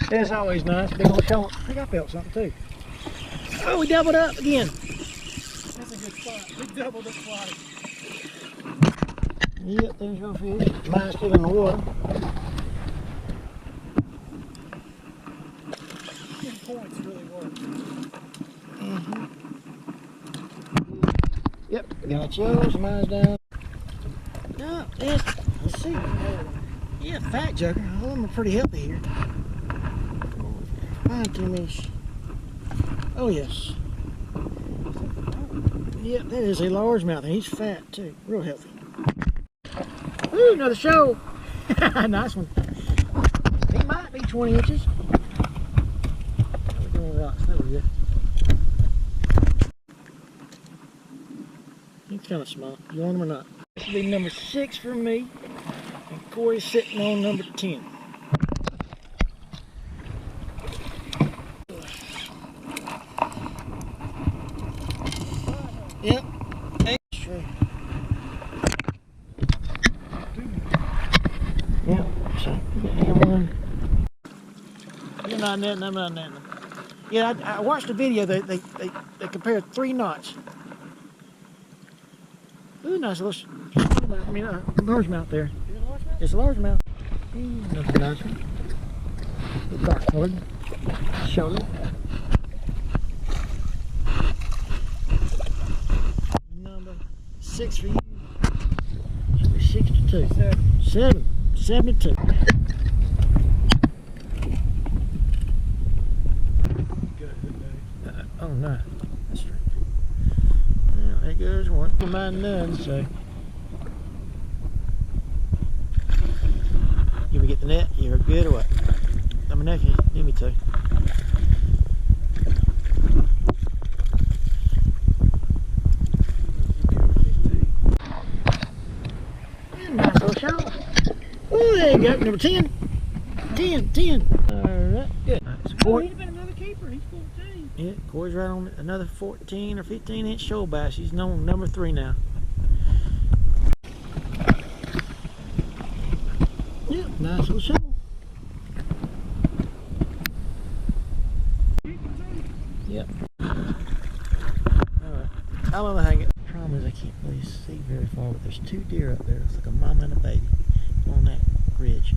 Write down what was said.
It's always nice. Big old shoal. I think I felt something too. Oh, we doubled up again. That's a good spot. We doubled up spotted. Yep, there's your fish. Mine's still in the water. These points really work. Yep, got yours. Mine's down. No, let's see. Yeah, fat joker. All of them are pretty healthy here. Fine Timish. Oh, yes. Yep, that is a largemouth, and he's fat too. Real healthy. Ooh, another shoal. Nice one. He might be 20 inches. We're doing rocks. There we go. He's kind of small. You want him or not? This will be number 6 for me. And Corey's sitting on number 10. Yep. Sure. Yep. So, one. You're not netting, I'm not netting. Yeah, I watched a video. They compared 3 knots. Ooh, nice little, largemouth there. It's a largemouth. Another nice one. Dark colored. Shoulder. Number 6 for you. Should be 6 to 2. 7 to 2. Oh no, that's right. Now there goes one for my none. So you ever get the net? You're good or what? Let me know if you need me to. Nice little shoal. Oh, there you go, number 10. 10. Alright, good. Oh, he's been another keeper. He's 14. Yeah, Corey's right on another 14 or 15 inch shoal bass. He's on number 3 now. Yeah, nice little shoal. Yep. Alright, I'm gonna hang it. The problem is I can't really see very far, but there's 2 deer up there. It's like a mama and a baby on that ridge.